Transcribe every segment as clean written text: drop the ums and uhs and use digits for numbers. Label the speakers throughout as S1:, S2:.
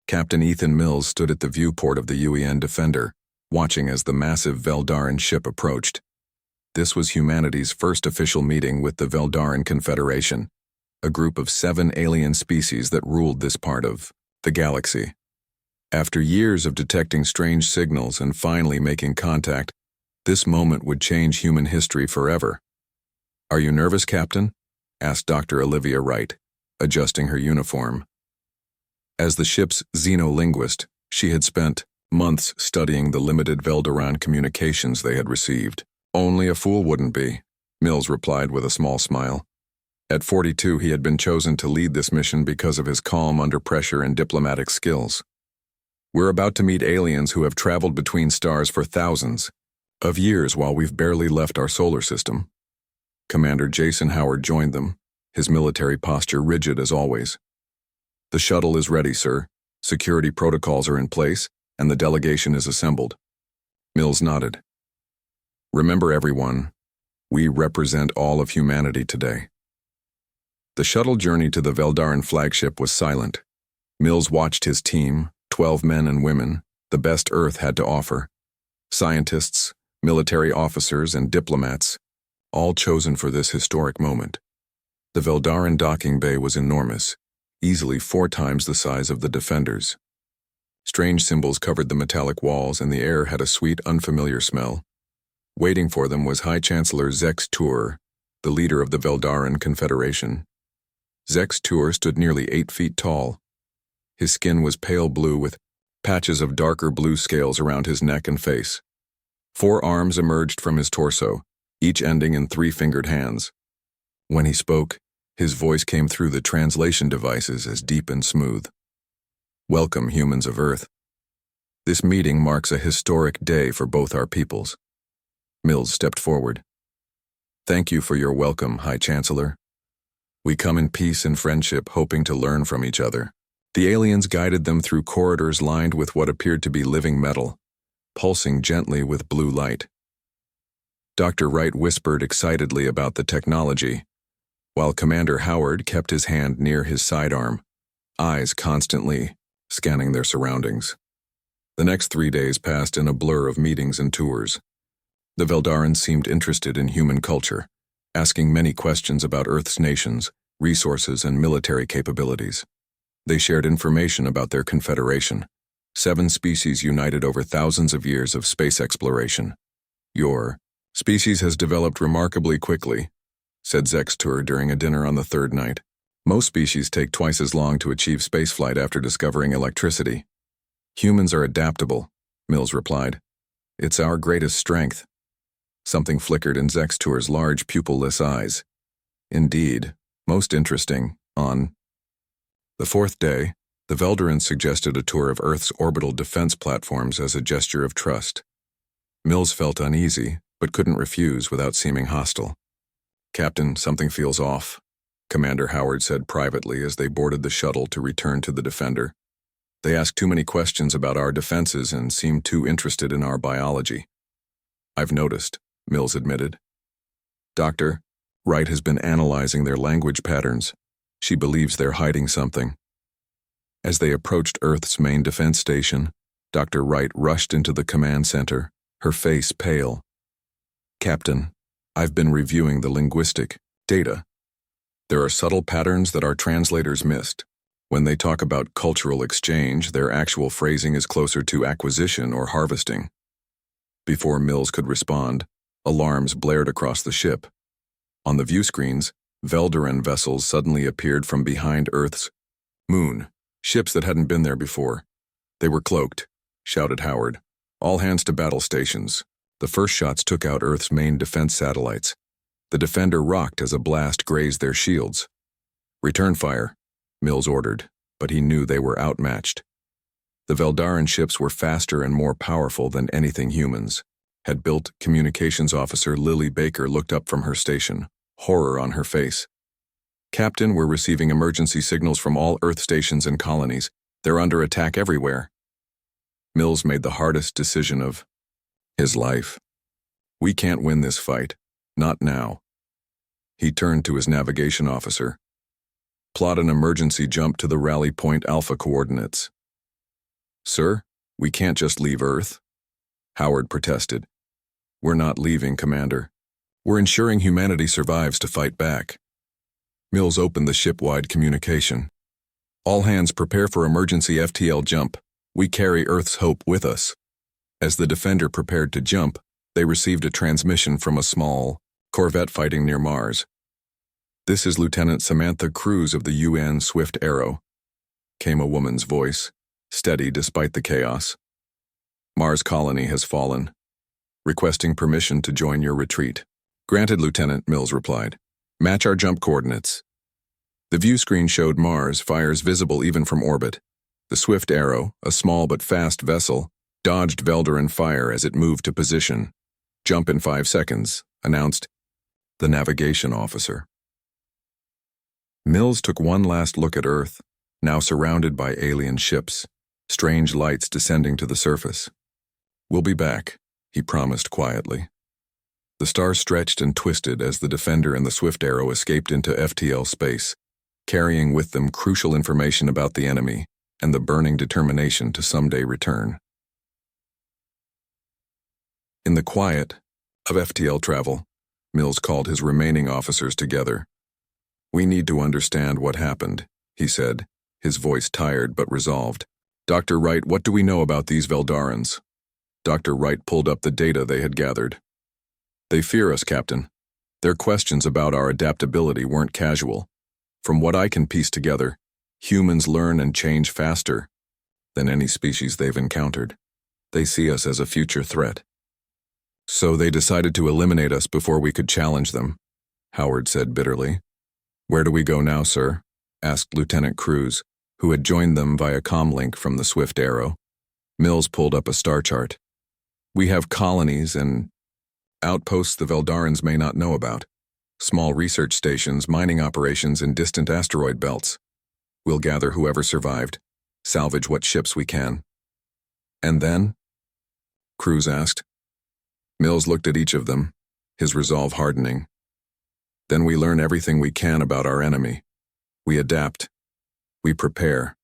S1: Captain Ethan Mills stood at the viewport of the UEN Defender, watching as the massive Veldaran ship approached. This was humanity's first official meeting with the Veldaran Confederation, a group of 7 alien species that ruled this part of the galaxy. After years of detecting strange signals and finally making contact, this moment would change human history forever. "Are you nervous, Captain?" asked Dr. Olivia Wright, adjusting her uniform. As the ship's xenolinguist, she had spent months studying the limited Veldaran communications they had received. "Only a fool wouldn't be," Mills replied with a small smile. At 42, he had been chosen to lead this mission because of his calm under pressure and diplomatic skills. "We're about to meet aliens who have traveled between stars for thousands of years while we've barely left our solar system." Commander Jason Howard joined them, his military posture rigid as always. "The shuttle is ready, sir. Security protocols are in place, and the delegation is assembled." Mills nodded. "Remember, everyone, we represent all of humanity today." The shuttle journey to the Veldaran flagship was silent. Mills watched his team, 12 men and women, the best Earth had to offer. Scientists, military officers, and diplomats, all chosen for this historic moment. The Veldaran docking bay was enormous, easily 4 times the size of the Defenders. Strange symbols covered the metallic walls, and the air had a sweet, unfamiliar smell. Waiting for them was High Chancellor Zex Tur, the leader of the Veldaran Confederation. Zex Tur stood nearly 8 feet tall. His skin was pale blue with patches of darker blue scales around his neck and face. 4 arms emerged from his torso, each ending in 3-fingered hands. When he spoke, his voice came through the translation devices as deep and smooth. "Welcome, humans of Earth. This meeting marks a historic day for both our peoples." Mills stepped forward. "Thank you for your welcome, High Chancellor. We come in peace and friendship, hoping to learn from each other." The aliens guided them through corridors lined with what appeared to be living metal, pulsing gently with blue light. Dr. Wright whispered excitedly about the technology, while Commander Howard kept his hand near his sidearm, eyes constantly scanning their surroundings. The next 3 days passed in a blur of meetings and tours. The Veldarans seemed interested in human culture, asking many questions about Earth's nations, resources, and military capabilities. They shared information about their confederation, 7 species united over thousands of years of space exploration. "Your species has developed remarkably quickly," said Zex Tur during a dinner on the 3rd night. "Most species take twice as long to achieve spaceflight after discovering electricity." "Humans are adaptable," Mills replied. "It's our greatest strength." Something flickered in Zex Tur's large pupil-less eyes. "Indeed, most interesting. On the 4th day, the Veldarans suggested a tour of Earth's orbital defense platforms as a gesture of trust. Mills felt uneasy, but couldn't refuse without seeming hostile. "Captain, something feels off," Commander Howard said privately as they boarded the shuttle to return to the Defender. "They ask too many questions about our defenses and seem too interested in our biology." "I've noticed," Mills admitted. "Dr. Wright has been analyzing their language patterns. She believes they're hiding something." As they approached Earth's main defense station, Dr. Wright rushed into the command center, her face pale. "Captain, I've been reviewing the linguistic data. There are subtle patterns that our translators missed. When they talk about cultural exchange, their actual phrasing is closer to acquisition or harvesting." Before Mills could respond, alarms blared across the ship. On the view screens, Veldaran vessels suddenly appeared from behind Earth's moon, ships that hadn't been there before. "They were cloaked," shouted Howard. "All hands to battle stations." The first shots took out Earth's main defense satellites. The Defender rocked as a blast grazed their shields. "Return fire," Mills ordered, but he knew they were outmatched. The Veldaran ships were faster and more powerful than anything humans had built. Communications Officer Lily Baker looked up from her station, horror on her face. "Captain, we're receiving emergency signals from all Earth stations and colonies. They're under attack everywhere." Mills made the hardest decision of his life. "We can't win this fight. Not now." He turned to his navigation officer. "Plot an emergency jump to the rally point Alpha coordinates." Sir, we can't just leave Earth. Howard protested. We're not leaving, Commander. We're ensuring humanity survives to fight back. Mills opened the ship-wide communication. All hands prepare for emergency FTL jump. We carry Earth's hope with us. As the Defender prepared to jump, they received a transmission from a small corvette fighting near Mars. This is Lieutenant Samantha Cruz of the UN Swift Arrow, came a woman's voice, steady despite the chaos. Mars colony has fallen. Requesting permission to join your retreat. Granted, Lieutenant, Mills replied. Match our jump coordinates. The view screen showed Mars, fires visible even from orbit. The Swift Arrow, a small but fast vessel, dodged Veldaran fire as it moved to position. Jump in 5 seconds, announced the navigation officer. Mills took one last look at Earth, now surrounded by alien ships, strange lights descending to the surface. We'll be back, he promised quietly. The stars stretched and twisted as the Defender and the Swift Arrow escaped into FTL space, carrying with them crucial information about the enemy and the burning determination to someday return. In the quiet of FTL travel, Mills called his remaining officers together. We need to understand what happened, he said, his voice tired but resolved. Dr. Wright, what do we know about these Veldarans? Dr. Wright pulled up the data they had gathered. They fear us, Captain. Their questions about our adaptability weren't casual. From what I can piece together, humans learn and change faster than any species they've encountered. They see us as a future threat. So they decided to eliminate us before we could challenge them, Howard said bitterly. Where do we go now, sir? Asked Lieutenant Cruz, who had joined them via comlink from the Swift Arrow. Mills pulled up a star chart. We have colonies and outposts the Veldarans may not know about. Small research stations, mining operations in distant asteroid belts. We'll gather whoever survived, salvage what ships we can. And then? Cruz asked. Mills looked at each of them, his resolve hardening. Then we learn everything we can about our enemy. We adapt. We prepare.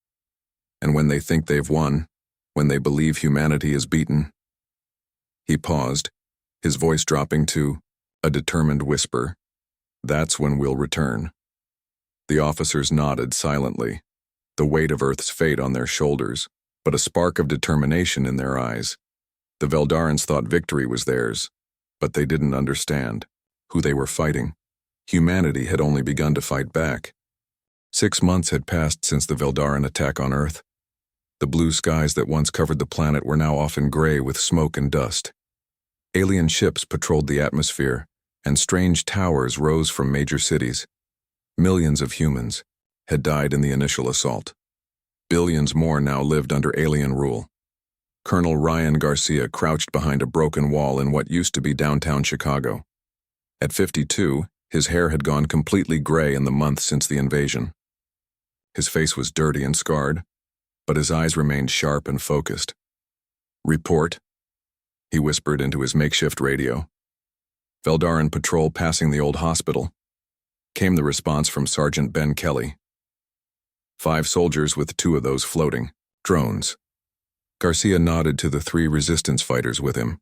S1: And when they think they've won, when they believe humanity is beaten. He paused, his voice dropping to a determined whisper. That's when we'll return. The officers nodded silently, the weight of Earth's fate on their shoulders, but a spark of determination in their eyes. The Veldarans thought victory was theirs, but they didn't understand who they were fighting. Humanity had only begun to fight back. 6 months had passed since the Veldaran attack on Earth. The blue skies that once covered the planet were now often gray with smoke and dust. Alien ships patrolled the atmosphere, and strange towers rose from major cities. Millions of humans had died in the initial assault. Billions more now lived under alien rule. Colonel Ryan Garcia crouched behind a broken wall in what used to be downtown Chicago. At 52, his hair had gone completely gray in the month since the invasion. His face was dirty and scarred, but his eyes remained sharp and focused. Report, he whispered into his makeshift radio. Veldaran patrol passing the old hospital. Came the response from Sergeant Ben Kelly. 5 soldiers with 2 of those floating drones. Garcia nodded to the 3 resistance fighters with him.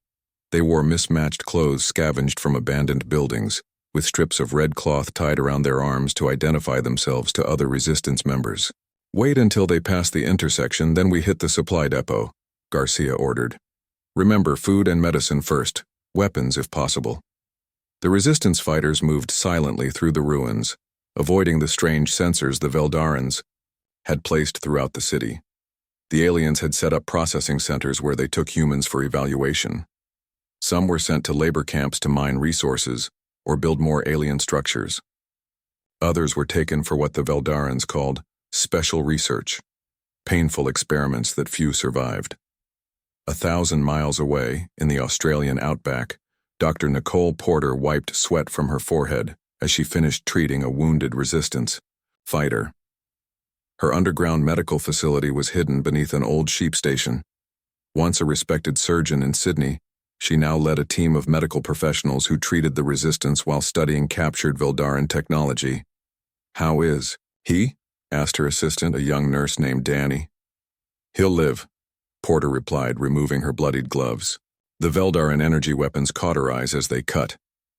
S1: They wore mismatched clothes scavenged from abandoned buildings, with strips of red cloth tied around their arms to identify themselves to other resistance members. Wait until they pass the intersection, then we hit the supply depot, Garcia ordered. Remember, food and medicine first, weapons if possible. The resistance fighters moved silently through the ruins, avoiding the strange sensors the Veldarans had placed throughout the city. The aliens had set up processing centers where they took humans for evaluation. Some were sent to labor camps to mine resources or build more alien structures. Others were taken for what the Veldarans called special research, painful experiments that few survived. 1,000 miles away, in the Australian outback, Dr. Nicole Porter wiped sweat from her forehead as she finished treating a wounded resistance fighter. Her underground medical facility was hidden beneath an old sheep station. Once a respected surgeon in Sydney, she now led a team of medical professionals who treated the resistance while studying captured Veldaran technology. How is he? Asked her assistant, a young nurse named Danny. He'll live. Porter replied, removing her bloodied gloves. The Veldaran energy weapons cauterize as they cut,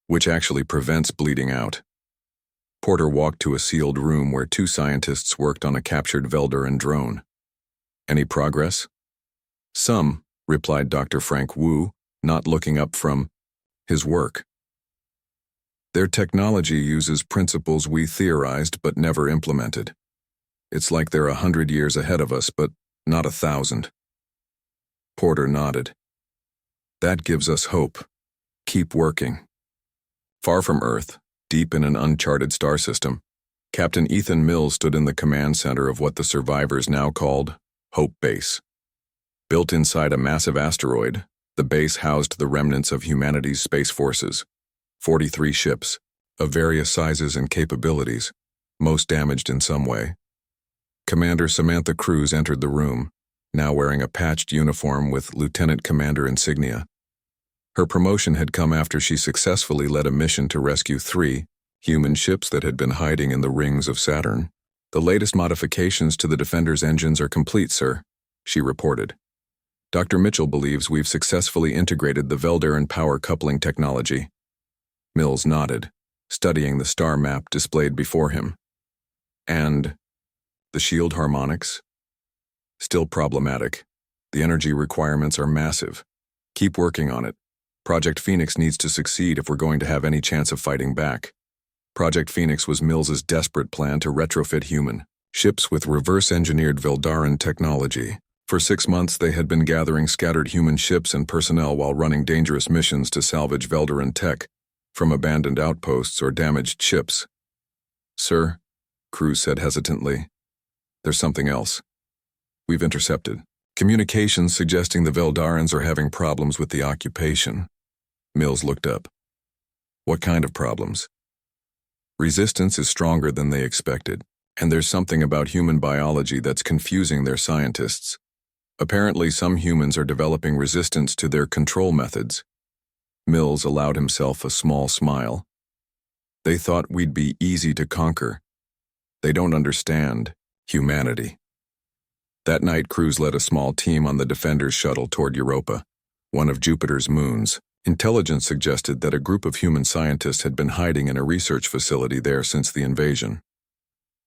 S1: which actually prevents bleeding out. Porter walked to a sealed room where two scientists worked on a captured Veldaran drone. Any progress? Some, replied Dr. Frank Wu, not looking up from his work. Their technology uses principles we theorized but never implemented. It's like they're 100 years ahead of us, but not 1,000. Porter nodded. That gives us hope. Keep working. Far from Earth, deep in an uncharted star system, Captain Ethan Mills stood in the command center of what the survivors now called Hope Base. Built inside a massive asteroid, the base housed the remnants of humanity's space forces, 43 ships, of various sizes and capabilities, most damaged in some way. Commander Samantha Cruz entered the room, now wearing a patched uniform with Lieutenant Commander insignia. Her promotion had come after she successfully led a mission to rescue 3 human ships that had been hiding in the rings of Saturn. The latest modifications to the Defender's engines are complete, sir, she reported. Dr. Mitchell believes we've successfully integrated the Veldaran power coupling technology. Mills nodded, studying the star map displayed before him. And the shield harmonics? Still problematic. The energy requirements are massive. Keep working on it. Project Phoenix needs to succeed if we're going to have any chance of fighting back. Project Phoenix was Mills's desperate plan to retrofit human ships with reverse-engineered Veldaran technology. For 6 months, they had been gathering scattered human ships and personnel while running dangerous missions to salvage Veldaran tech from abandoned outposts or damaged ships. Sir, Cruz said hesitantly, there's something else. We've intercepted communications suggesting the Veldarans are having problems with the occupation. Mills looked up. What kind of problems? Resistance is stronger than they expected, and there's something about human biology that's confusing their scientists. Apparently, some humans are developing resistance to their control methods. Mills allowed himself a small smile. They thought we'd be easy to conquer. They don't understand humanity. That night, Cruz led a small team on the Defender's shuttle toward Europa, one of Jupiter's moons. Intelligence suggested that a group of human scientists had been hiding in a research facility there since the invasion.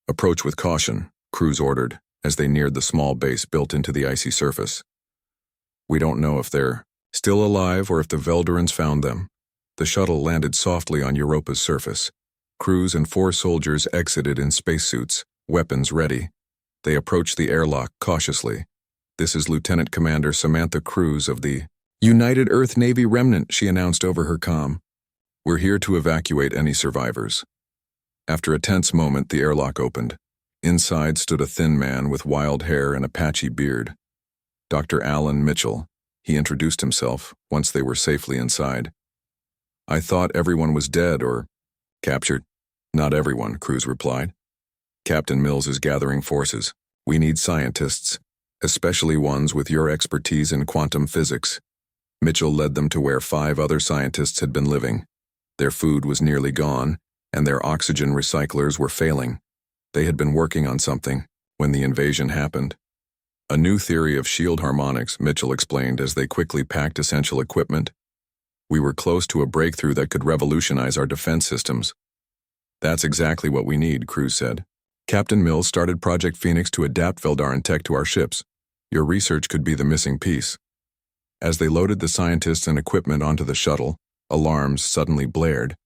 S1: Approach with caution, Cruz ordered, as they neared the small base built into the icy surface. We don't know if they're still alive or if the Veldarans found them. The shuttle landed softly on Europa's surface. Cruz and 4 soldiers exited in spacesuits, weapons ready. They approached the airlock cautiously. This is Lieutenant Commander Samantha Cruz of the United Earth Navy Remnant, she announced over her comm. We're here to evacuate any survivors. After a tense moment, the airlock opened. Inside stood a thin man with wild hair and a patchy beard. Dr. Alan Mitchell, he introduced himself once they were safely inside. I thought everyone was dead or captured. Not everyone, Cruz replied. Captain Mills is gathering forces. We need scientists, especially ones with your expertise in quantum physics. Mitchell led them to where 5 other scientists had been living. Their food was nearly gone, and their oxygen recyclers were failing. They had been working on something when the invasion happened. A new theory of shield harmonics, Mitchell explained as they quickly packed essential equipment. We were close to a breakthrough that could revolutionize our defense systems. That's exactly what we need, Cruz said. Captain Mills started Project Phoenix to adapt Veldaran tech to our ships. Your research could be the missing piece. As they loaded the scientists and equipment onto the shuttle, alarms suddenly blared.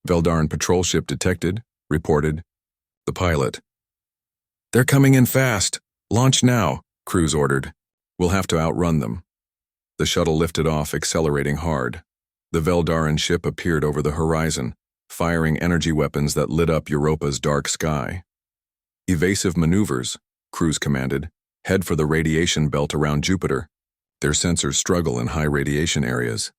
S1: Veldaran patrol ship detected, reported. The pilot. They're coming in fast. Launch now, Cruz ordered. We'll have to outrun them. The shuttle lifted off, accelerating hard. The Veldaran ship appeared over the horizon, firing energy weapons that lit up Europa's dark sky. Evasive maneuvers, Cruz commanded. Head for the radiation belt around Jupiter. Their sensors struggle in high radiation areas.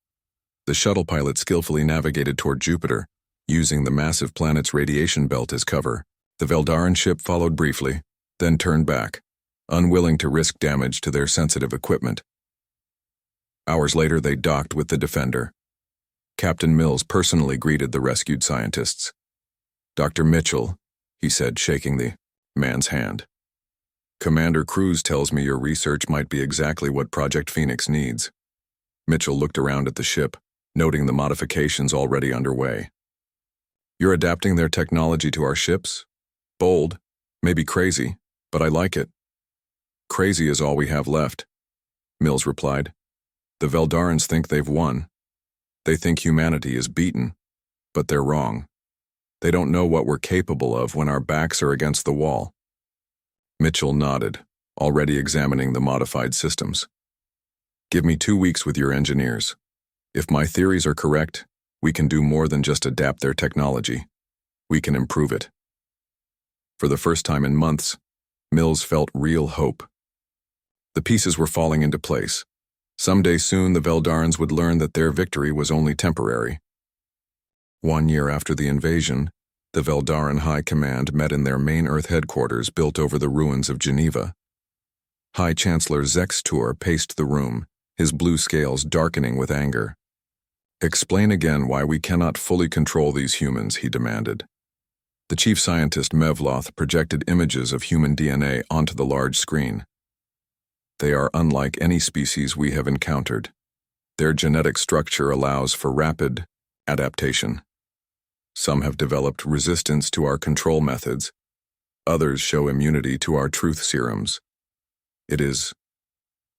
S1: The shuttle pilot skillfully navigated toward Jupiter, using the massive planet's radiation belt as cover. The Veldaran ship followed briefly, then turned back, unwilling to risk damage to their sensitive equipment. Hours later, they docked with the Defender. Captain Mills personally greeted the rescued scientists. Dr. Mitchell, he said, shaking the man's hand. Commander Cruz tells me your research might be exactly what Project Phoenix needs. Mitchell looked around at the ship, noting the modifications already underway. You're adapting their technology to our ships? Bold, maybe crazy, but I like it. Crazy is all we have left, Mills replied. The Veldarans think they've won. They think humanity is beaten, but they're wrong. They don't know what we're capable of when our backs are against the wall. Mitchell nodded, already examining the modified systems. Give me 2 weeks with your engineers. If my theories are correct, we can do more than just adapt their technology. We can improve it. For the first time in months, Mills felt real hope. The pieces were falling into place. Someday soon the Veldarans would learn that their victory was only temporary. 1 year after the invasion, the Veldaran High Command met in their main Earth headquarters built over the ruins of Geneva. High Chancellor Zextur paced the room, his blue scales darkening with anger. Explain again why we cannot fully control these humans, he demanded. The chief scientist Mevloth projected images of human DNA onto the large screen. They are unlike any species we have encountered. Their genetic structure allows for rapid adaptation. Some have developed resistance to our control methods. Others show immunity to our truth serums. It is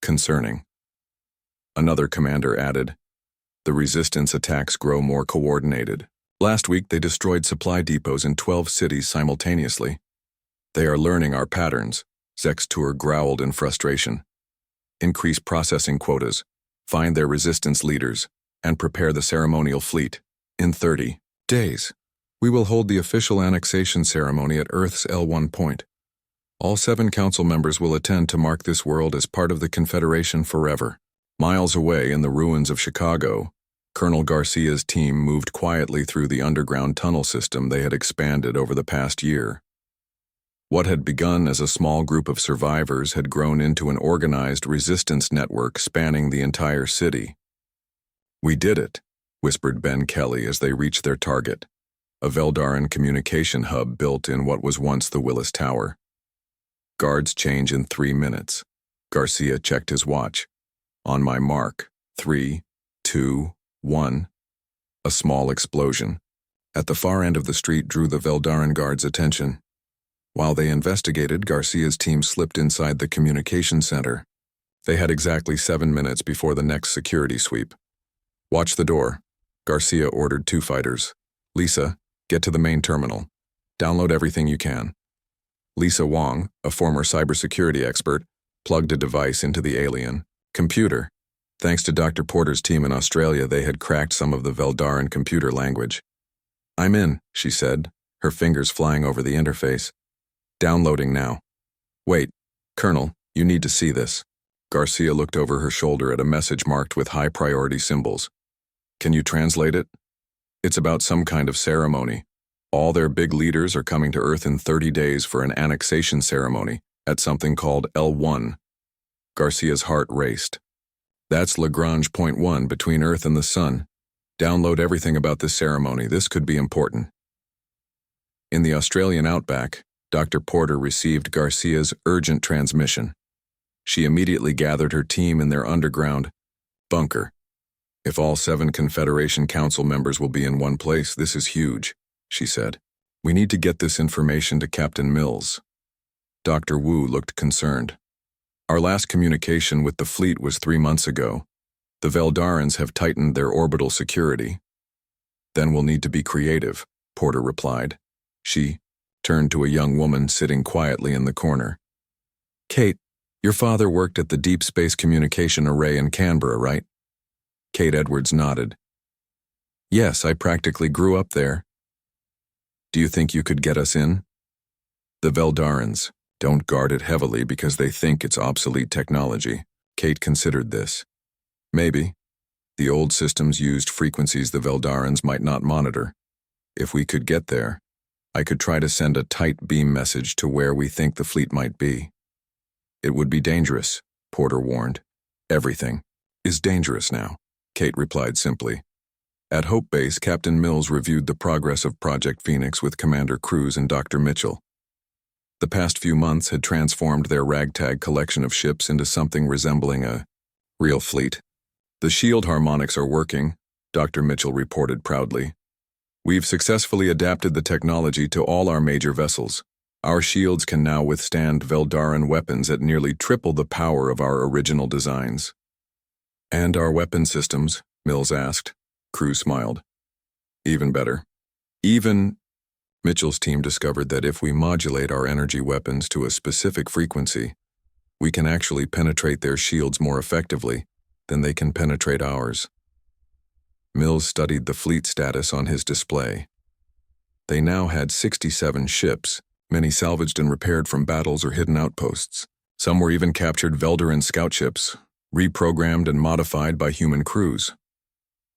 S1: concerning. Another commander added, the resistance attacks grow more coordinated. Last week they destroyed supply depots in 12 cities simultaneously. They are learning our patterns, Zextur growled in frustration. Increase processing quotas, find their resistance leaders, and prepare the ceremonial fleet. In 30 days, we will hold the official annexation ceremony at Earth's L1 point. All 7 council members will attend to mark this world as part of the Confederation forever. Miles away in the ruins of Chicago, Colonel Garcia's team moved quietly through the underground tunnel system they had expanded over the past year. What had begun as a small group of survivors had grown into an organized resistance network spanning the entire city. We did it, whispered Ben Kelly as they reached their target, a Veldaran communication hub built in what was once the Willis Tower. Guards change in 3 minutes. Garcia checked his watch. On my mark, 3, 2, 1. A small explosion at the far end of the street drew the Veldaran guards' attention. While they investigated, Garcia's team slipped inside the communication center. They had exactly 7 minutes before the next security sweep. Watch the door, Garcia ordered 2 fighters. Lisa, get to the main terminal. Download everything you can. Lisa Wong, a former cybersecurity expert, plugged a device into the alien computer. Thanks to Dr. Porter's team in Australia, they had cracked some of the Veldaran computer language. I'm in, she said, her fingers flying over the interface. Downloading now. Wait, Colonel, you need to see this. Garcia looked over her shoulder at a message marked with high-priority symbols. Can you translate it? It's about some kind of ceremony. All their big leaders are coming to Earth in 30 days for an annexation ceremony at something called L1. Garcia's heart raced. That's Lagrange point 1 between Earth and the Sun. Download everything about this ceremony. This could be important. In the Australian outback, Dr. Porter received Garcia's urgent transmission. She immediately gathered her team in their underground bunker. If all 7 Confederation Council members will be in one place, this is huge, she said. We need to get this information to Captain Mills. Dr. Wu looked concerned. Our last communication with the fleet was 3 months ago. The Veldarans have tightened their orbital security. Then we'll need to be creative, Porter replied. She turned to a young woman sitting quietly in the corner. Kate, your father worked at the Deep Space Communication Array in Canberra, right? Kate Edwards nodded. Yes, I practically grew up there. Do you think you could get us in? The Veldarans don't guard it heavily because they think it's obsolete technology. Kate considered this. Maybe. The old systems used frequencies the Veldarans might not monitor. If we could get there, I could try to send a tight beam message to where we think the fleet might be. It would be dangerous, Porter warned. Everything is dangerous now, Kate replied simply. At Hope Base, Captain Mills reviewed the progress of Project Phoenix with Commander Cruz and Dr. Mitchell. The past few months had transformed their ragtag collection of ships into something resembling a real fleet. "The shield harmonics are working," Dr. Mitchell reported proudly. "We've successfully adapted the technology to all our major vessels. Our shields can now withstand Veldaran weapons at nearly triple the power of our original designs." "And our weapon systems?" Mills asked. Crew smiled. "Even better. Mitchell's team discovered that if we modulate our energy weapons to a specific frequency, we can actually penetrate their shields more effectively than they can penetrate ours." Mills studied the fleet status on his display. They now had 67 ships, many salvaged and repaired from battles or hidden outposts. Some were even captured Veldaran scout ships, reprogrammed and modified by human crews.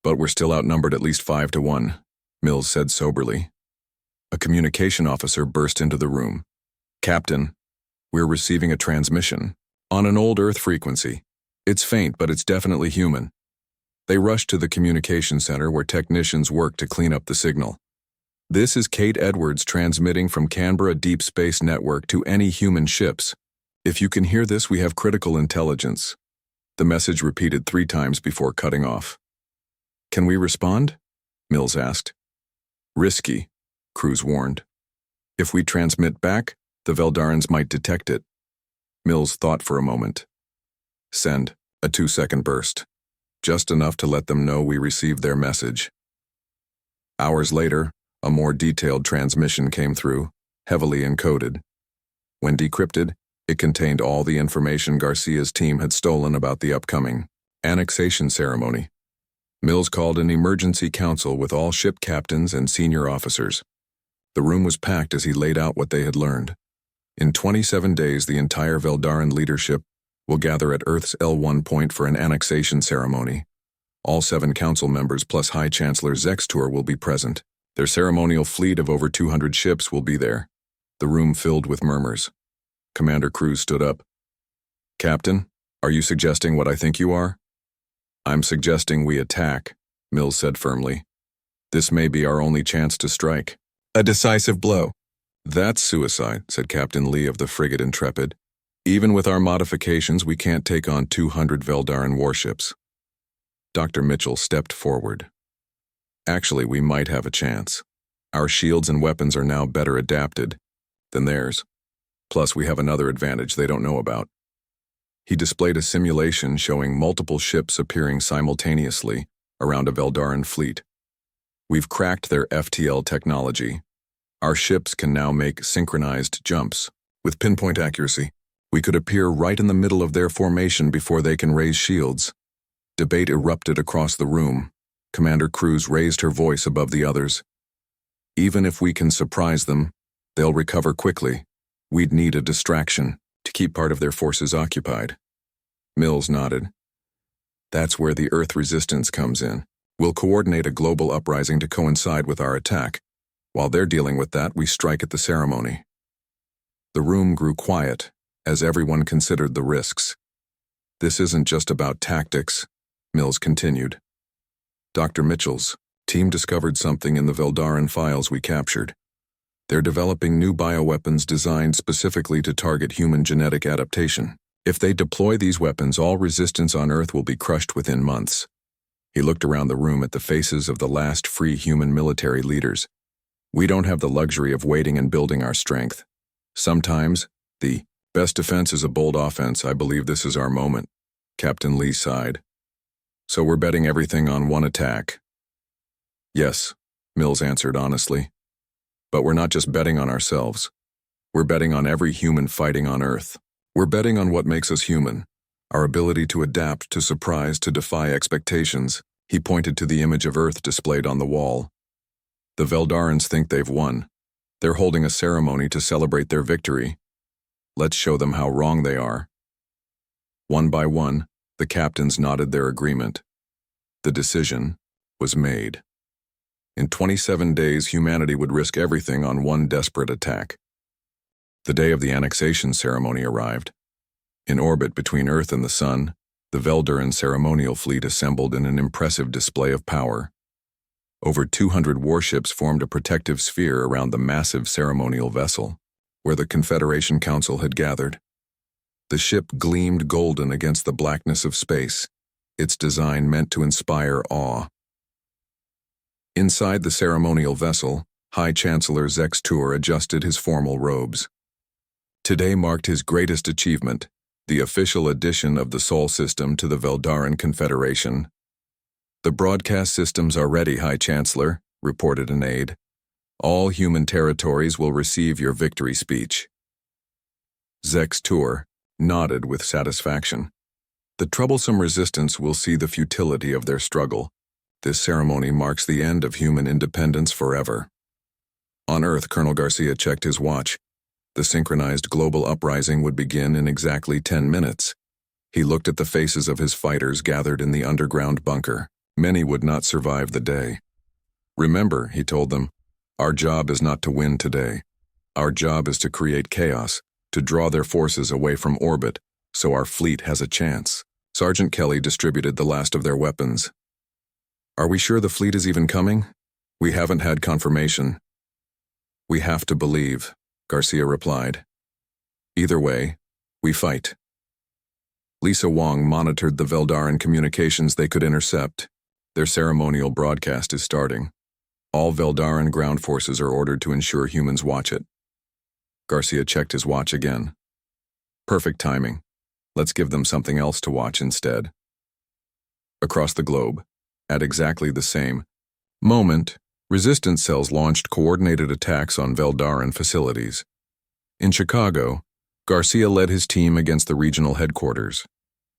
S1: "But we're still outnumbered at least 5 to 1, Mills said soberly. A communication officer burst into the room. "Captain, we're receiving a transmission on an old Earth frequency. It's faint, but it's definitely human." They rushed to the communication center where technicians worked to clean up the signal. "This is Kate Edwards transmitting from Canberra Deep Space Network to any human ships. If you can hear this, we have critical intelligence." The message repeated 3 times before cutting off. "Can we respond?" Mills asked. "Risky," Cruz warned. "If we transmit back, the Veldarans might detect it." Mills thought for a moment. "Send," a 2-second burst. Just enough to let them know we received their message. Hours later, a more detailed transmission came through, heavily encoded. When decrypted, it contained all the information Garcia's team had stolen about the upcoming annexation ceremony. Mills called an emergency council with all ship captains and senior officers. The room was packed as he laid out what they had learned. In 27 days, the entire Veldaran leadership will gather at Earth's L1 point for an annexation ceremony. All 7 council members plus High Chancellor Zextur will be present. Their ceremonial fleet of over 200 ships will be there. The room filled with murmurs. Commander Cruz stood up. "Captain, are you suggesting what I think you are?" "I'm suggesting we attack," Mills said firmly. "This may be our only chance to strike. A decisive blow." "That's suicide," said Captain Lee of the frigate Intrepid. "Even with our modifications, we can't take on 200 Veldaran warships." Dr. Mitchell stepped forward. "Actually, we might have a chance. Our shields and weapons are now better adapted than theirs. Plus, we have another advantage they don't know about." He displayed a simulation showing multiple ships appearing simultaneously around a Veldaran fleet. "We've cracked their FTL technology. Our ships can now make synchronized jumps with pinpoint accuracy. We could appear right in the middle of their formation before they can raise shields." Debate erupted across the room. Commander Cruz raised her voice above the others. "Even if we can surprise them, they'll recover quickly. We'd need a distraction to keep part of their forces occupied." Mills nodded. "That's where the Earth resistance comes in. We'll coordinate a global uprising to coincide with our attack. While they're dealing with that, we strike at the ceremony." The room grew quiet as everyone considered the risks. "This isn't just about tactics," Mills continued. "Dr. Mitchell's team discovered something in the Veldaran files we captured. They're developing new bioweapons designed specifically to target human genetic adaptation. If they deploy these weapons, all resistance on Earth will be crushed within months." He looked around the room at the faces of the last free human military leaders. "We don't have the luxury of waiting and building our strength. Sometimes, the best defense is a bold offense. I believe this is our moment." Captain Lee sighed. "So we're betting everything on one attack?" "Yes," Mills answered honestly. "But we're not just betting on ourselves. We're betting on every human fighting on Earth. We're betting on what makes us human, our ability to adapt, to surprise, to defy expectations." He pointed to the image of Earth displayed on the wall. "The Veldarans think they've won. They're holding a ceremony to celebrate their victory. Let's show them how wrong they are." One by one, the captains nodded their agreement. The decision was made. In 27 days, humanity would risk everything on one desperate attack. The day of the annexation ceremony arrived. In orbit between Earth and the Sun, the Veldaran ceremonial fleet assembled in an impressive display of power. Over 200 warships formed a protective sphere around the massive ceremonial vessel. where the Confederation Council had gathered. The ship gleamed golden against the blackness of space, its design meant to inspire awe. Inside the ceremonial vessel, High Chancellor Zex Tour adjusted his formal robes. Today marked his greatest achievement, the official addition of the Sol system to the Veldaran Confederation. "The broadcast systems are ready, High Chancellor," reported an aide. "All human territories will receive your victory speech." Zex Tour nodded with satisfaction. The troublesome resistance will see the futility of their struggle. This ceremony marks the end of human independence forever. On Earth, Colonel Garcia checked his watch. The synchronized global uprising would begin in exactly 10 minutes. He looked at the faces of his fighters gathered in the underground bunker. Many would not survive the day. "Remember," he told them, "our job is not to win today. Our job is to create chaos, to draw their forces away from orbit, so our fleet has a chance." Sergeant Kelly distributed the last of their weapons. "Are we sure the fleet is even coming? We haven't had confirmation." "We have to believe," Garcia replied. "Either way, we fight." Lisa Wong monitored the Veldaran communications they could intercept. Their ceremonial broadcast is starting. All Veldaran ground forces are ordered to ensure humans watch it. Garcia checked his watch again. "Perfect timing. Let's give them something else to watch instead." Across the globe, at exactly the same moment, resistance cells launched coordinated attacks on Veldaran facilities. In Chicago, Garcia led his team against the regional headquarters.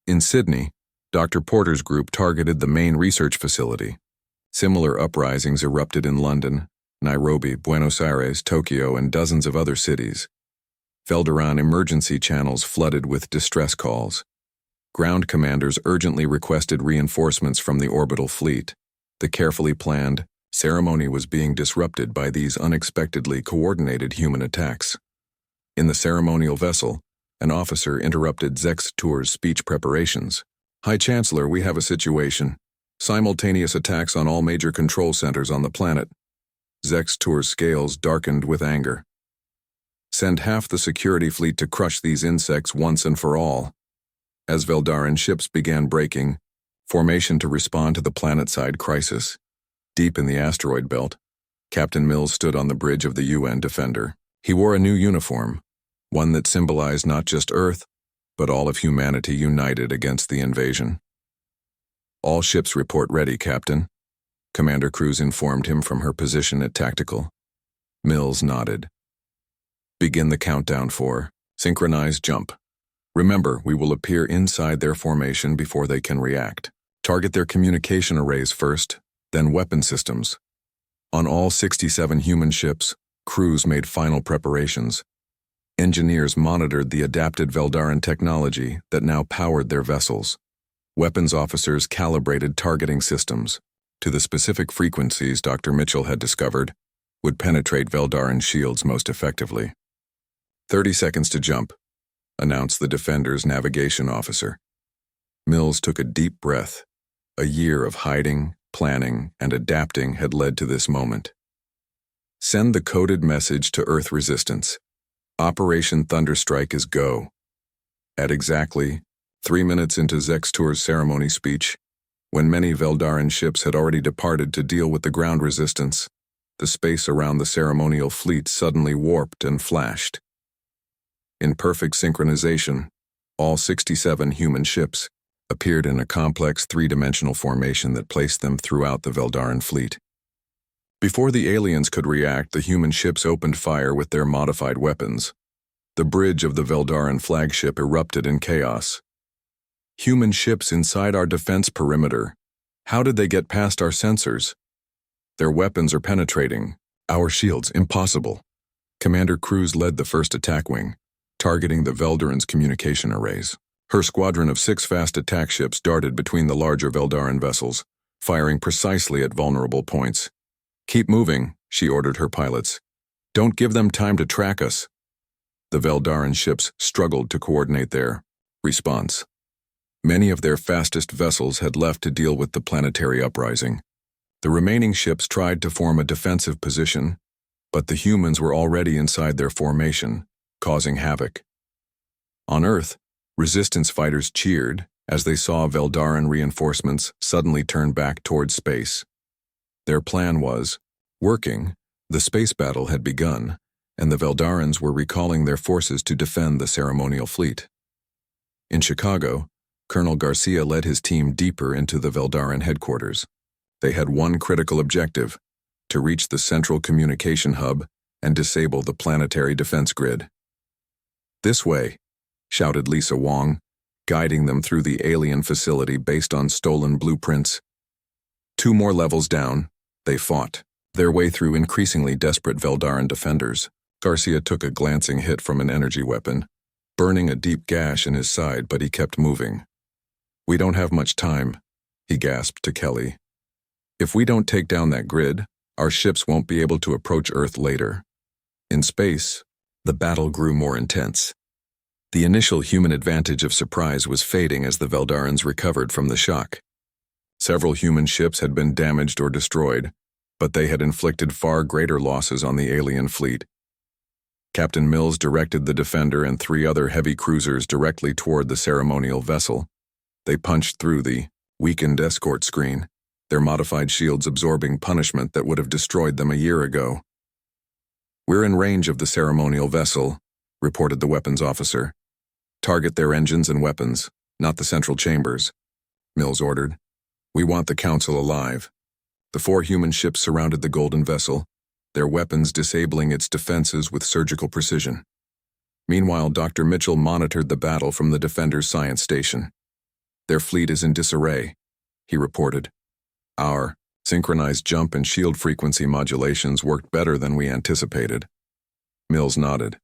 S1: In Sydney, Dr. Porter's group targeted the main research facility. Similar uprisings erupted in London, Nairobi, Buenos Aires, Tokyo, and dozens of other cities. Veldaran emergency channels flooded with distress calls. Ground commanders urgently requested reinforcements from the orbital fleet. The carefully planned ceremony was being disrupted by these unexpectedly coordinated human attacks. In the ceremonial vessel, an officer interrupted Zex Tour's speech preparations. "High Chancellor, we have a situation. Simultaneous attacks on all major control centers on the planet." Zex Tour's scales darkened with anger. "Send half the security fleet to crush these insects once and for all." As Veldaran ships began breaking, formation to respond to the planet-side crisis. Deep in the asteroid belt, Captain Mills stood on the bridge of the UN Defender. He wore a new uniform, one that symbolized not just Earth, but all of humanity united against the invasion. "All ships report ready, Captain," Commander Cruz informed him from her position at Tactical. Mills nodded. "Begin the countdown for synchronized jump. Remember, we will appear inside their formation before they can react. Target their communication arrays first, then weapon systems." On all 67 human ships, crews made final preparations. Engineers monitored the adapted Veldaran technology that now powered their vessels. Weapons officers calibrated targeting systems to the specific frequencies Dr. Mitchell had discovered would penetrate Veldaran shields most effectively. 30 seconds to jump," announced the Defender's navigation officer. Mills took a deep breath. A year of hiding, planning, and adapting had led to this moment. "Send the coded message to Earth Resistance. Operation Thunderstrike is go." At exactly 3 minutes into Zex Tour's ceremony speech, when many Veldaran ships had already departed to deal with the ground resistance, the space around the ceremonial fleet suddenly warped and flashed. In perfect synchronization, all 67 human ships appeared in a complex three-dimensional formation that placed them throughout the Veldaran fleet. Before the aliens could react, the human ships opened fire with their modified weapons. The bridge of the Veldaran flagship erupted in chaos. "Human ships inside our defense perimeter. How did they get past our sensors? Their weapons are penetrating. Our shields, impossible." Commander Cruz led the first attack wing, targeting the Veldaran's communication arrays. Her squadron of 6 fast attack ships darted between the larger Veldaran vessels, firing precisely at vulnerable points. "Keep moving," she ordered her pilots. "Don't give them time to track us." The Veldaran ships struggled to coordinate their response. Many of their fastest vessels had left to deal with the planetary uprising. The remaining ships tried to form a defensive position, but the humans were already inside their formation, causing havoc. On Earth, resistance fighters cheered as they saw Veldaran reinforcements suddenly turn back towards space. Their plan was working. The space battle had begun, and the Veldarans were recalling their forces to defend the ceremonial fleet. In Chicago, Colonel Garcia led his team deeper into the Veldaran headquarters. They had one critical objective: to reach the central communication hub and disable the planetary defense grid. "This way," shouted Lisa Wong, guiding them through the alien facility based on stolen blueprints. 2 more levels down, they fought their way through increasingly desperate Veldaran defenders. Garcia took a glancing hit from an energy weapon, burning a deep gash in his side, but he kept moving. "We don't have much time," he gasped to Kelly. "If we don't take down that grid, our ships won't be able to approach Earth later." In space, the battle grew more intense. The initial human advantage of surprise was fading as the Veldarans recovered from the shock. Several human ships had been damaged or destroyed, but they had inflicted far greater losses on the alien fleet. Captain Mills directed the Defender and 3 other heavy cruisers directly toward the ceremonial vessel. They punched through the weakened escort screen, their modified shields absorbing punishment that would have destroyed them a year ago. "We're in range of the ceremonial vessel," reported the weapons officer. "Target their engines and weapons, not the central chambers," Mills ordered. "We want the Council alive." The 4 human ships surrounded the golden vessel, their weapons disabling its defenses with surgical precision. Meanwhile, Dr. Mitchell monitored the battle from the Defender's science station. "Their fleet is in disarray," he reported. "Our synchronized jump and shield frequency modulations worked better than we anticipated." Mills nodded.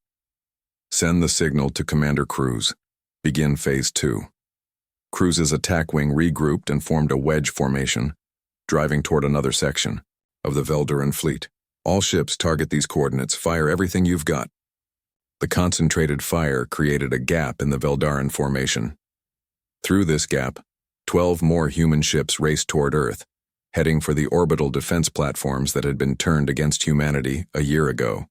S1: "Send the signal to Commander Cruz. Begin Phase 2. Cruz's attack wing regrouped and formed a wedge formation, driving toward another section of the Veldaran fleet. "All ships target these coordinates. Fire everything you've got." The concentrated fire created a gap in the Veldaran formation. Through this gap, 12 more human ships raced toward Earth, heading for the orbital defense platforms that had been turned against humanity a year ago.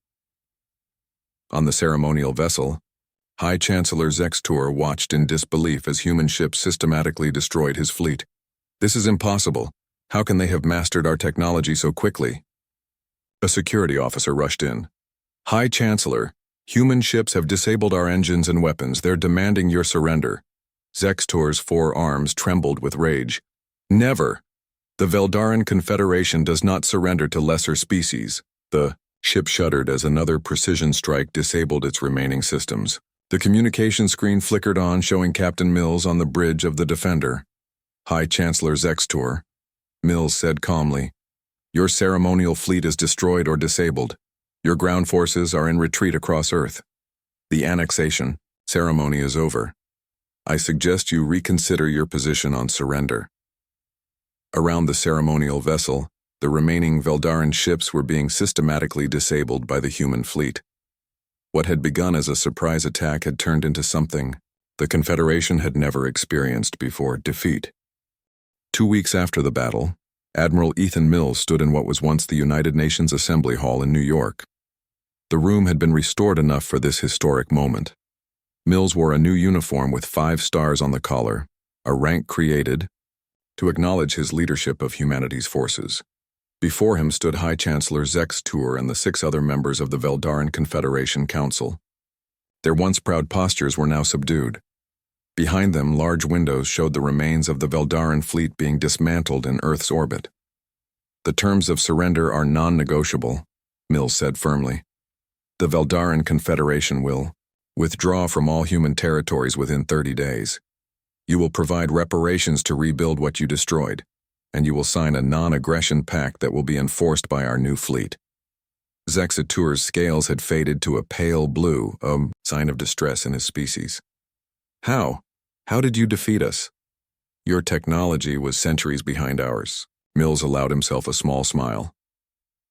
S1: On the ceremonial vessel, High Chancellor Zextor watched in disbelief as human ships systematically destroyed his fleet. "This is impossible. How can they have mastered our technology so quickly?" A security officer rushed in. "High Chancellor, human ships have disabled our engines and weapons. They're demanding your surrender." Zextor's 4 arms trembled with rage. "Never! The Veldaran Confederation does not surrender to lesser species." The ship shuddered as another precision strike disabled its remaining systems. The communication screen flickered on, showing Captain Mills on the bridge of the Defender. "High Chancellor Zextor," Mills said calmly, "your ceremonial fleet is destroyed or disabled. Your ground forces are in retreat across Earth. The annexation ceremony is over. I suggest you reconsider your position on surrender." Around the ceremonial vessel, the remaining Veldaran ships were being systematically disabled by the human fleet. What had begun as a surprise attack had turned into something the Confederation had never experienced before: defeat. 2 weeks after the battle, Admiral Ethan Mills stood in what was once the United Nations Assembly Hall in New York. The room had been restored enough for this historic moment. Mills wore a new uniform with 5 stars on the collar, a rank created to acknowledge his leadership of humanity's forces. Before him stood High Chancellor Zextor and the 6 other members of the Veldaran Confederation Council. Their once proud postures were now subdued. Behind them, large windows showed the remains of the Veldaran fleet being dismantled in Earth's orbit. "The terms of surrender are non-negotiable," Mills said firmly. "The Veldaran Confederation will withdraw from all human territories within 30 days. You will provide reparations to rebuild what you destroyed, and you will sign a non-aggression pact that will be enforced by our new fleet." Zextor's scales had faded to a pale blue, a sign of distress in his species. "How? How did you defeat us?" "Your technology was centuries behind ours." Mills allowed himself a small smile.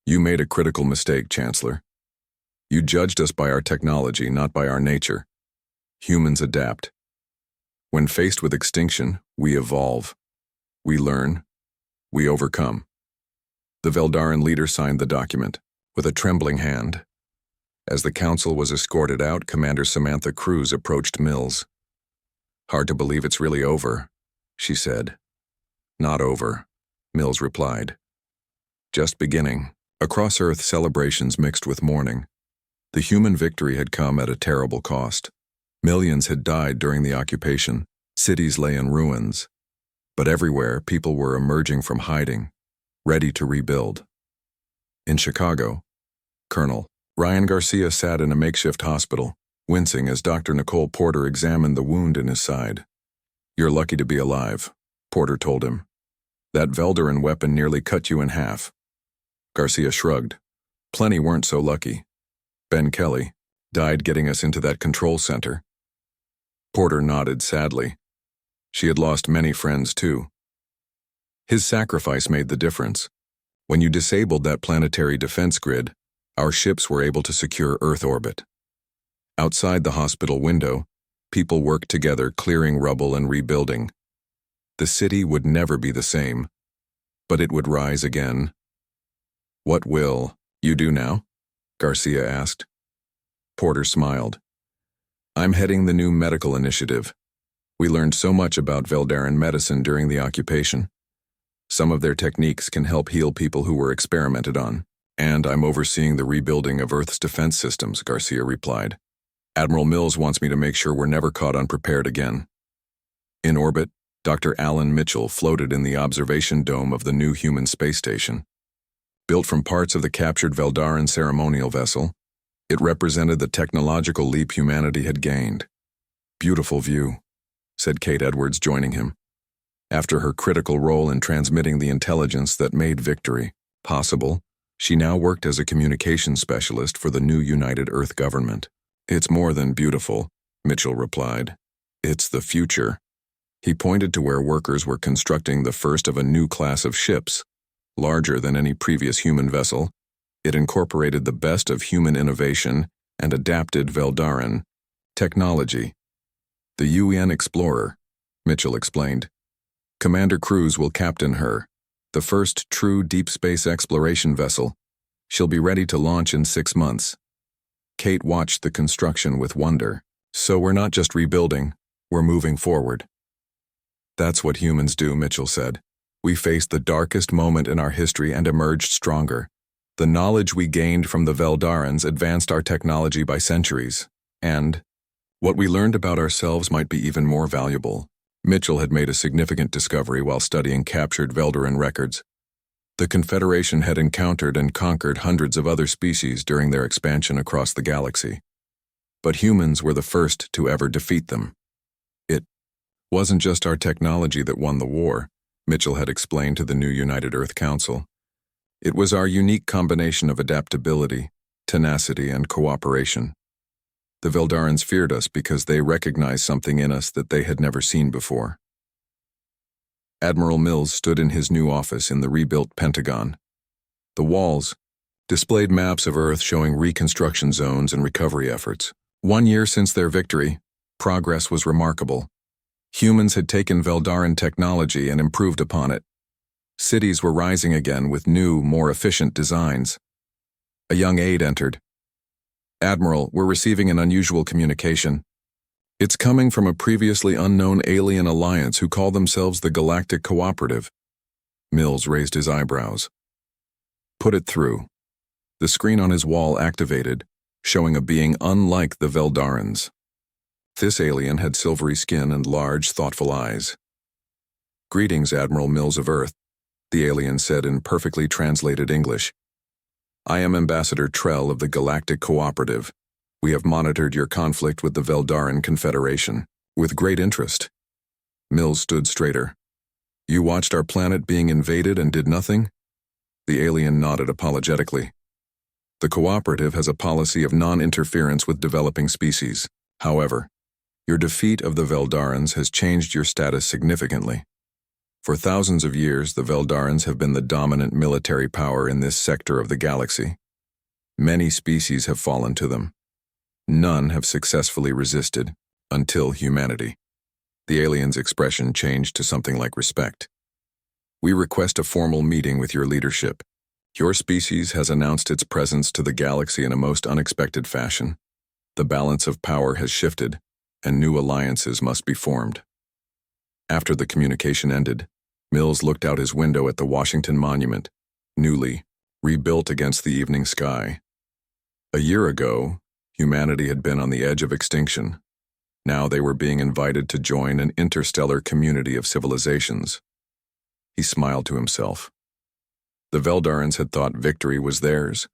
S1: "You made a critical mistake, Chancellor. You judged us by our technology, not by our nature. Humans adapt. When faced with extinction, we evolve. We learn. We overcome." The Veldaran leader signed the document with a trembling hand. As the council was escorted out, Commander Samantha Cruz approached Mills. "Hard to believe it's really over," she said. "Not over," Mills replied. "Just beginning." Across Earth, celebrations mixed with mourning. The human victory had come at a terrible cost. Millions had died during the occupation. Cities lay in ruins. But everywhere, people were emerging from hiding, ready to rebuild. In Chicago, Colonel Ryan Garcia sat in a makeshift hospital, wincing as Dr. Nicole Porter examined the wound in his side. "You're lucky to be alive," Porter told him. "That Veldarin weapon nearly cut you in half." Garcia shrugged. "Plenty weren't so lucky. Ben Kelly died getting us into that control center." Porter nodded sadly. She had lost many friends too. His sacrifice made the difference. When you disabled that planetary defense grid, our ships were able to secure Earth orbit. Outside the hospital window, people worked together clearing rubble and rebuilding. The city would never be the same, but it would rise again. "What will you do now?" Garcia asked. Porter smiled. "I'm heading the new medical initiative. We learned so much about Veldarin medicine during the occupation. Some of their techniques can help heal people who were experimented on. And I'm overseeing the rebuilding of Earth's defense systems," Garcia replied. "Admiral Mills wants me to make sure we're never caught unprepared again." In orbit, Dr. Alan Mitchell floated in the observation dome of the new human space station. Built from parts of the captured Veldarin ceremonial vessel, it represented the technological leap humanity had gained. "Beautiful view," said Kate Edwards, joining him. After her critical role in transmitting the intelligence that made victory possible, she now worked as a communications specialist for the new United Earth government. "It's more than beautiful," Mitchell replied. "It's the future." He pointed to where workers were constructing the first of a new class of ships. Larger than any previous human vessel, it incorporated the best of human innovation and adapted Veldarin technology. "The UN Explorer," Mitchell explained. "Commander Cruz will captain her, the first true deep space exploration vessel. She'll be ready to launch in 6 months." Kate watched the construction with wonder. "So we're not just rebuilding, we're moving forward." "That's what humans do," Mitchell said. "We faced the darkest moment in our history and emerged stronger. The knowledge we gained from the Veldarans advanced our technology by centuries. And what we learned about ourselves might be even more valuable." Mitchell had made a significant discovery while studying captured Veldarin records. The Confederation had encountered and conquered hundreds of other species during their expansion across the galaxy. But humans were the first to ever defeat them. "It wasn't just our technology that won the war," Mitchell had explained to the new United Earth Council. "It was our unique combination of adaptability, tenacity, and cooperation. The Veldarans feared us because they recognized something in us that they had never seen before." Admiral Mills stood in his new office in the rebuilt Pentagon. The walls displayed maps of Earth showing reconstruction zones and recovery efforts. 1 year since their victory, progress was remarkable. Humans had taken Veldarin technology and improved upon it. Cities were rising again with new, more efficient designs. A young aide entered. "Admiral, we're receiving an unusual communication. It's coming from a previously unknown alien alliance who call themselves the Galactic Cooperative." Mills raised his eyebrows. "Put it through." The screen on his wall activated, showing a being unlike the Veldarans. This alien had silvery skin and large, thoughtful eyes. "Greetings, Admiral Mills of Earth," the alien said in perfectly translated English. "I am Ambassador Trell of the Galactic Cooperative. We have monitored your conflict with the Veldarin Confederation with great interest." Mills stood straighter. "You watched our planet being invaded and did nothing?" The alien nodded apologetically. "The Cooperative has a policy of non-interference with developing species. However, your defeat of the Veldarans has changed your status significantly. For thousands of years, the Veldarans have been the dominant military power in this sector of the galaxy. Many species have fallen to them. None have successfully resisted, until humanity." The alien's expression changed to something like respect. "We request a formal meeting with your leadership. Your species has announced its presence to the galaxy in a most unexpected fashion. The balance of power has shifted, and new alliances must be formed. After the communication ended, Mills looked out his window at the Washington Monument, newly rebuilt against the evening sky. A year ago, humanity had been on the edge of extinction. Now they were being invited to join an interstellar community of civilizations. He smiled to himself. The Veldarans had thought victory was theirs.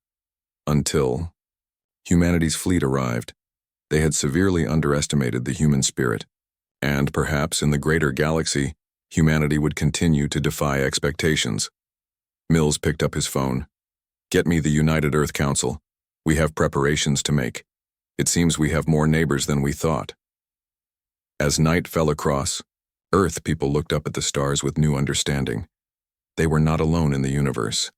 S1: Until humanity's fleet arrived. They had severely underestimated the human spirit, and perhaps in the greater galaxy, humanity would continue to defy expectations. Mills picked up his phone. "Get me the United Earth Council. We have preparations to make. It seems we have more neighbors than we thought." As night fell across, Earth people looked up at the stars with new understanding. They were not alone in the universe.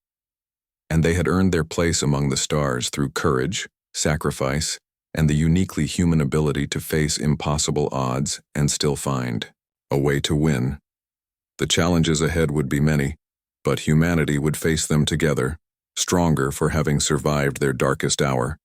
S1: And they had earned their place among the stars through courage, sacrifice, and the uniquely human ability to face impossible odds and still find a way to win. The challenges ahead would be many, but humanity would face them together, stronger for having survived their darkest hour.